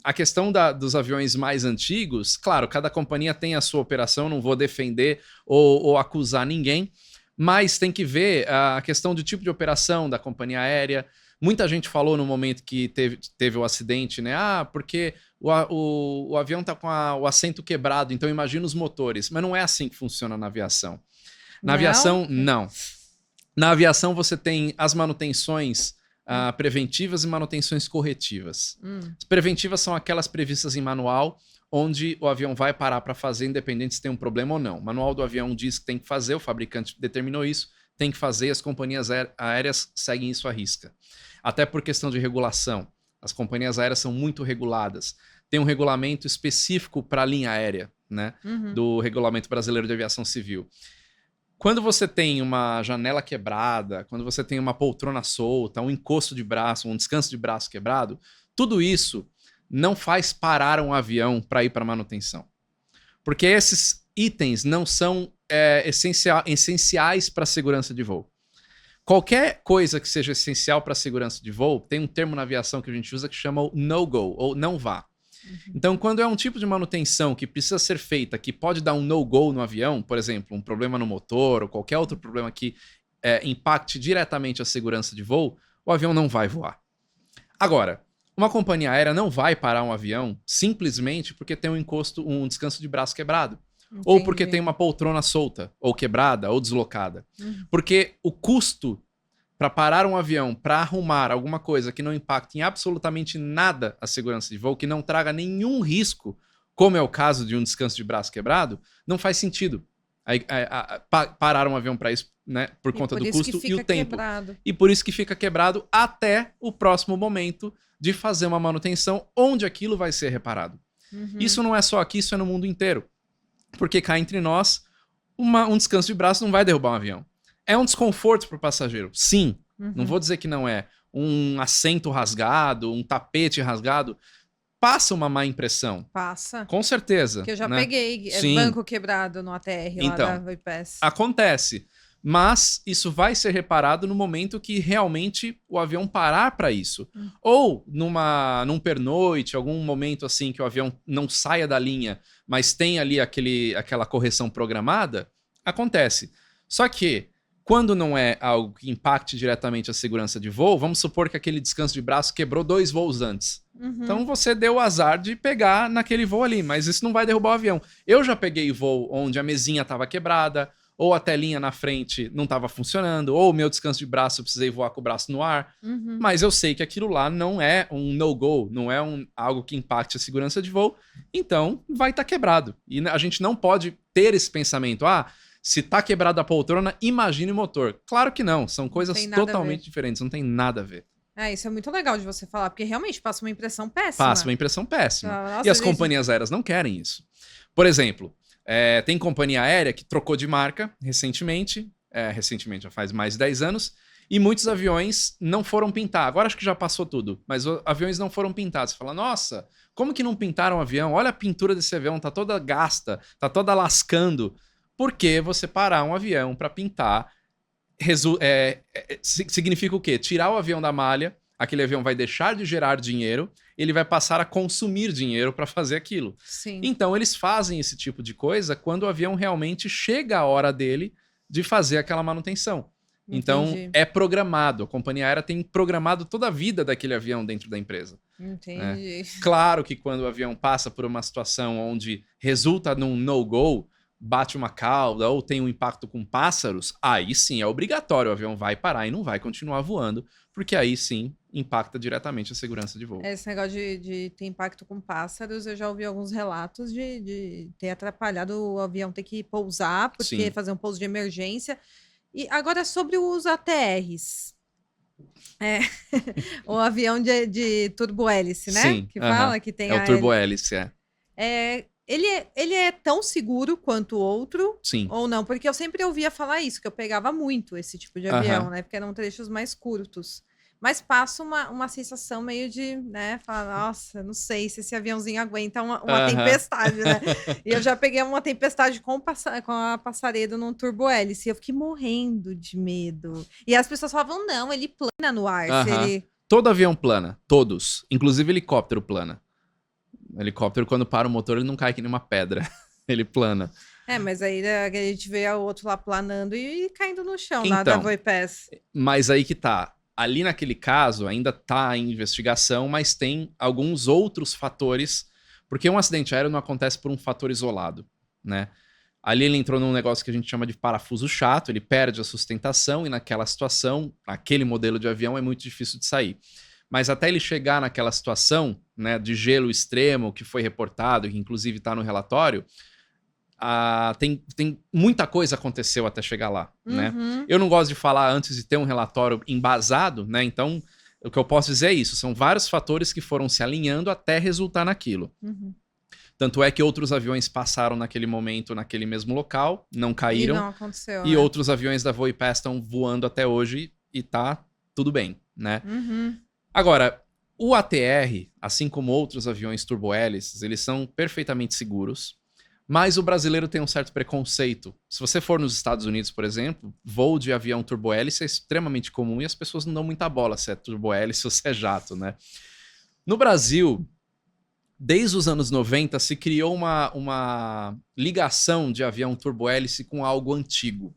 a questão dos aviões mais antigos, claro, cada companhia tem a sua operação, não vou defender ou acusar ninguém, mas tem que ver a questão do tipo de operação da companhia aérea. Muita gente falou no momento que teve o acidente, né? Porque o avião tá com o assento quebrado, então imagina os motores. Mas não é assim que funciona na aviação. Na aviação, não. Na aviação você tem as manutenções preventivas e manutenções corretivas. As preventivas são aquelas previstas em manual, onde o avião vai parar para fazer, independente se tem um problema ou não. O manual do avião diz que tem que fazer, o fabricante determinou isso, tem que fazer, e as companhias aéreas seguem isso à risca. Até por questão de regulação. As companhias aéreas são muito reguladas. Tem um regulamento específico para a linha aérea, né? Do Regulamento Brasileiro de Aviação Civil. Quando você tem uma janela quebrada, quando você tem uma poltrona solta, um encosto de braço, um descanso de braço quebrado, tudo isso não faz parar um avião para ir para manutenção. Porque esses itens não são essenciais para a segurança de voo. Qualquer coisa que seja essencial para a segurança de voo, tem um termo na aviação que a gente usa que chama o no-go, ou não vá. Então, quando é um tipo de manutenção que precisa ser feita, que pode dar um no-go no avião, por exemplo, um problema no motor ou qualquer outro problema que impacte diretamente a segurança de voo, o avião não vai voar. Agora, uma companhia aérea não vai parar um avião simplesmente porque tem um descanso de braço quebrado. Entendi. Ou porque tem uma poltrona solta, ou quebrada, ou deslocada. Porque o custo para parar um avião, para arrumar alguma coisa que não impacte em absolutamente nada a segurança de voo, que não traga nenhum risco, como é o caso de um descanso de braço quebrado, não faz sentido parar um avião para isso, né, por conta do custo e o tempo. Quebrado. E por isso que fica quebrado até o próximo momento de fazer uma manutenção onde aquilo vai ser reparado. Isso não é só aqui, isso é no mundo inteiro. Porque cá entre nós, um descanso de braço não vai derrubar um avião. É um desconforto para o passageiro, sim. Não vou dizer que não é. Um assento rasgado, um tapete rasgado, passa uma má impressão. Passa. Com certeza. Que eu já peguei banco quebrado no ATR lá da Voipass. Acontece. Mas isso vai ser reparado no momento que realmente o avião parar para isso. Ou num pernoite, algum momento assim que o avião não saia da linha, mas tem ali aquela correção programada, acontece. Só que, quando não é algo que impacte diretamente a segurança de voo, vamos supor que aquele descanso de braço quebrou 2 voos antes. Então você deu o azar de pegar naquele voo ali, mas isso não vai derrubar o avião. Eu já peguei voo onde a mesinha estava quebrada, ou a telinha na frente não estava funcionando, ou o meu descanso de braço eu precisei voar com o braço no ar, mas eu sei que aquilo lá não é um no-go, não é algo que impacte a segurança de voo, então vai estar quebrado. E a gente não pode ter esse pensamento, se tá quebrada a poltrona, imagine o motor. Claro que não, são coisas totalmente diferentes, não tem nada a ver. Isso é muito legal de você falar, porque realmente passa uma impressão péssima. Passa uma imprão péssima. Nossa, e as companhias aéreas não querem isso. Por exemplo, tem companhia aérea que trocou de marca recentemente já faz mais de 10 anos, e muitos aviões não foram pintar. Agora acho que já passou tudo, mas os aviões não foram pintados. Você fala, nossa, como que não pintaram o avião? Olha a pintura desse avião, tá toda gasta, tá toda lascando. Por que você parar um avião para pintar significa o quê? Tirar o avião da malha, aquele avião vai deixar de gerar dinheiro, ele vai passar a consumir dinheiro para fazer aquilo. Sim. Então eles fazem esse tipo de coisa quando o avião realmente chega a hora dele de fazer aquela manutenção. Entendi. Então é programado, a companhia aérea tem programado toda a vida daquele avião dentro da empresa. Entendi. Claro que quando o avião passa por uma situação onde resulta num no-go, bate uma cauda ou tem um impacto com pássaros, aí sim é obrigatório, o avião vai parar e não vai continuar voando, porque aí sim impacta diretamente a segurança de voo. Esse negócio de ter impacto com pássaros, eu já ouvi alguns relatos de ter atrapalhado o avião ter que pousar, porque fazer um pouso de emergência. E agora sobre os ATRs. O avião de turbo-hélice, né? Sim, que fala que tem o turbo-hélice, Ele é tão seguro quanto o outro? Sim. Ou não? Porque eu sempre ouvia falar isso, que eu pegava muito esse tipo de avião, né? Porque eram trechos mais curtos. Mas passa uma sensação meio de, né? Falar, nossa, não sei se esse aviãozinho aguenta uma tempestade, né? E eu já peguei uma tempestade com a passaredo num turbo-hélice. E eu fiquei morrendo de medo. E as pessoas falavam, não, ele plana no ar. Todo avião plana, todos. Inclusive helicóptero plana. O helicóptero, quando para o motor, ele não cai que nem uma pedra. Ele plana. Mas aí a gente vê o outro lá planando e caindo no chão, lá da Então, Voipés. mas aí que tá. Ali naquele caso, ainda tá em investigação, mas tem alguns outros fatores, porque um acidente aéreo não acontece por um fator isolado, né? Ali ele entrou num negócio que a gente chama de parafuso chato, ele perde a sustentação e naquela situação, aquele modelo de avião é muito difícil de sair. Mas até ele chegar naquela situação, né, de gelo extremo, que foi reportado, que inclusive está no relatório, tem muita coisa aconteceu até chegar lá, né? Eu não gosto de falar antes de ter um relatório embasado, né? Então, o que eu posso dizer é isso, são vários fatores que foram se alinhando até resultar naquilo. Tanto é que outros aviões passaram naquele momento, naquele mesmo local, não caíram. E não aconteceu, e outros aviões da Voipés estão voando até hoje e tá tudo bem, né? Agora, o ATR, assim como outros aviões turbohélices, eles são perfeitamente seguros, mas o brasileiro tem um certo preconceito. Se você for nos Estados Unidos, por exemplo, voo de avião turbohélice é extremamente comum e as pessoas não dão muita bola se é turbohélice ou se é jato, né? No Brasil, desde os anos 90, se criou uma ligação de avião turbohélice com algo antigo.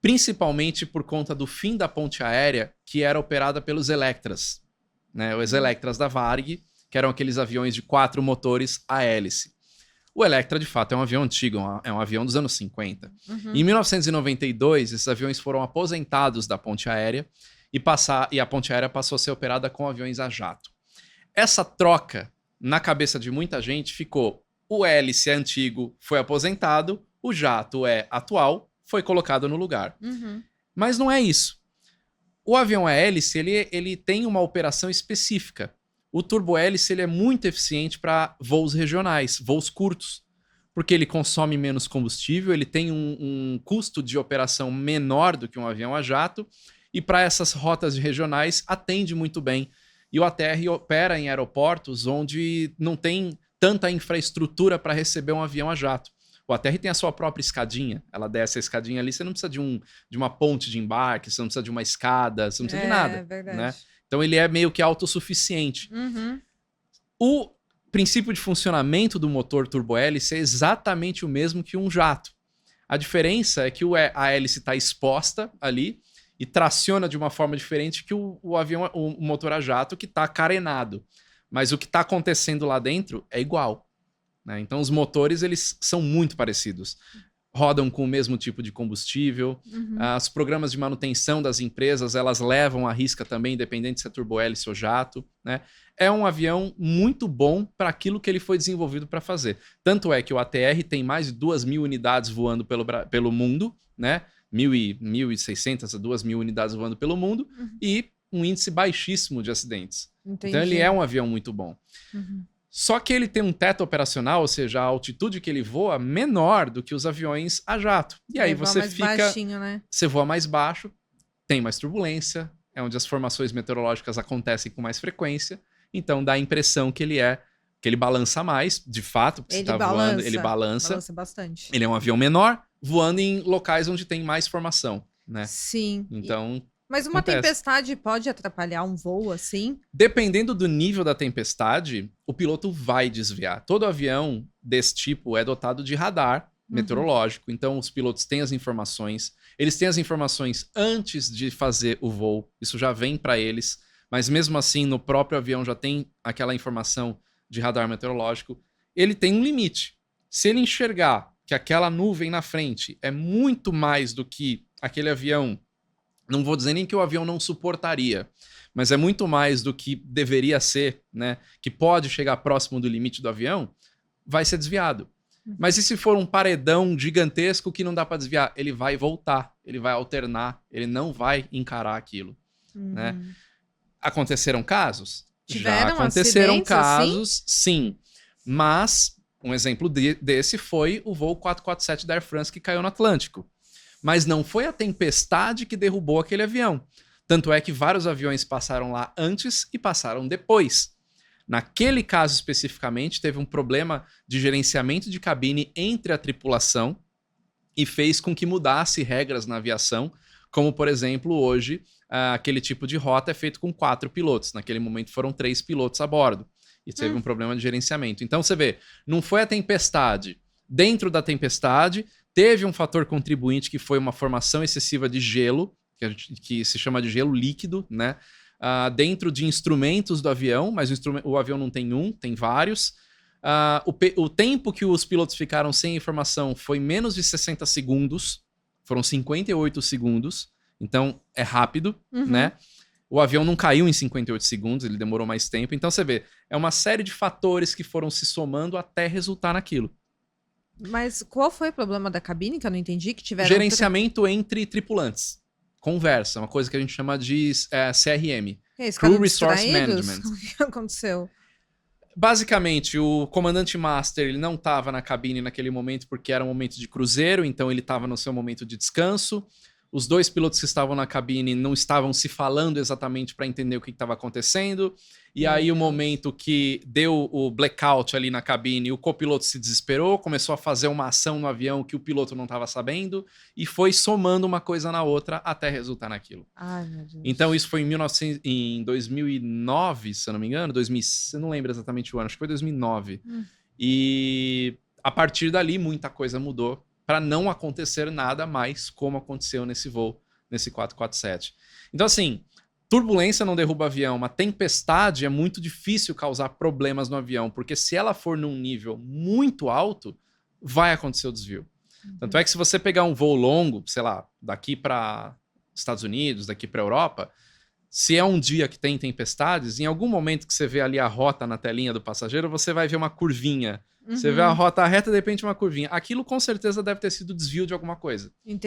Principalmente por conta do fim da ponte aérea, que era operada pelos Electras, né? Os Electras da Varig, que eram aqueles aviões de 4 motores a hélice. O Electra, de fato, é um avião antigo, é um avião dos anos 50. Em 1992, esses aviões foram aposentados da ponte aérea e a ponte aérea passou a ser operada com aviões a jato. Essa troca, na cabeça de muita gente, ficou: o hélice é antigo, foi aposentado, o jato é atual, foi colocado no lugar. Mas não é isso. O avião a hélice, ele tem uma operação específica. O turbohélice ele é muito eficiente para voos regionais, voos curtos, porque ele consome menos combustível, ele tem um custo de operação menor do que um avião a jato, e para essas rotas regionais atende muito bem. E o ATR opera em aeroportos onde não tem tanta infraestrutura para receber um avião a jato. O ATR tem a sua própria escadinha, ela desce a escadinha ali, você não precisa de uma ponte de embarque, você não precisa de uma escada, você não precisa de nada. Verdade. Né? Então ele é meio que autossuficiente. O princípio de funcionamento do motor turbohélice é exatamente o mesmo que um jato. A diferença é que a hélice está exposta ali e traciona de uma forma diferente que o motor a jato, que está carenado. Mas o que está acontecendo lá dentro é igual. Né? Então os motores eles são muito parecidos. Rodam com o mesmo tipo de combustível. Os programas de manutenção das empresas, elas levam a risca também, independente se é turbohélice ou jato. Né? É um avião muito bom para aquilo que ele foi desenvolvido para fazer. Tanto é que o ATR tem mais de 2.000 unidades voando pelo mundo, né? 1.600 a 2.000 unidades voando pelo mundo e um índice baixíssimo de acidentes. Entendi. Então ele é um avião muito bom. Só que ele tem um teto operacional, ou seja, a altitude que ele voa menor do que os aviões a jato. E aí você mais baixinho, né? Você voa mais baixo, tem mais turbulência, é onde as formações meteorológicas acontecem com mais frequência, então dá a impressão que ele balança mais, de fato, porque você tá voando, ele balança. Balança bastante. Ele é um avião menor, voando em locais onde tem mais formação, né? Sim. Então, mas uma tempestade pode atrapalhar um voo assim? dependendo do nível da tempestade, o piloto vai desviar. Todo avião desse tipo é dotado de radar meteorológico, então os pilotos têm as informações, eles têm as informações antes de fazer o voo, isso já vem para eles, mas mesmo assim no próprio avião já tem aquela informação de radar meteorológico. Ele tem um limite. Se ele enxergar que aquela nuvem na frente é muito mais do que aquele avião, não vou dizer nem que o avião não suportaria, mas é muito mais do que deveria ser, né? Que pode chegar próximo do limite do avião, vai ser desviado. Mas e se for um paredão gigantesco que não dá para desviar? Ele vai voltar, ele vai alternar, ele não vai encarar aquilo. Né? Aconteceram casos? Tiveram Já aconteceram casos, assim? Sim. Mas um exemplo desse foi o voo 447 da Air France que caiu no Atlântico. Mas não foi a tempestade que derrubou aquele avião. Tanto é que vários aviões passaram lá antes e passaram depois. Naquele caso especificamente, teve um problema de gerenciamento de cabine entre a tripulação e fez com que mudasse regras na aviação, como, por exemplo, hoje, aquele tipo de rota é feito com 4 pilotos. Naquele momento foram 3 pilotos a bordo. E teve um problema de gerenciamento. Então você vê, não foi a tempestade. Dentro da tempestade, teve um fator contribuinte que foi uma formação excessiva de gelo, que se chama de gelo líquido, né? Dentro de instrumentos do avião, mas o avião não tem um, tem vários. O tempo que os pilotos ficaram sem informação foi menos de 60 segundos, foram 58 segundos, então é rápido, né? O avião não caiu em 58 segundos, ele demorou mais tempo. Então você vê, é uma série de fatores que foram se somando até resultar naquilo. Mas qual foi o problema da cabine que eu não entendi? Que tiveram gerenciamento entre tripulantes. Conversa, uma coisa que a gente chama de CRM. Crew Resource Management. O que aconteceu? Basicamente, o comandante master ele não estava na cabine naquele momento porque era um momento de cruzeiro, então ele estava no seu momento de descanso. Os dois pilotos que estavam na cabine não estavam se falando exatamente para entender o que estava acontecendo. E aí, o momento que deu o blackout ali na cabine, o copiloto se desesperou, começou a fazer uma ação no avião que o piloto não estava sabendo e foi somando uma coisa na outra até resultar naquilo. Ai, meu Deus. Então, isso foi em 2009, se eu não me engano. Eu não lembro exatamente o ano, acho que foi 2009. E a partir dali, muita coisa mudou para não acontecer nada mais como aconteceu nesse voo, nesse 447. Então, assim, turbulência não derruba avião, uma tempestade é muito difícil causar problemas no avião, porque se ela for num nível muito alto, vai acontecer o desvio. Tanto é que se você pegar um voo longo, sei lá, daqui para Estados Unidos, daqui para Europa, se é um dia que tem tempestades, em algum momento que você vê ali a rota na telinha do passageiro, você vai ver uma curvinha. Você vê a rota reta, de repente uma curvinha. Aquilo com certeza deve ter sido desvio de alguma coisa. Entendi.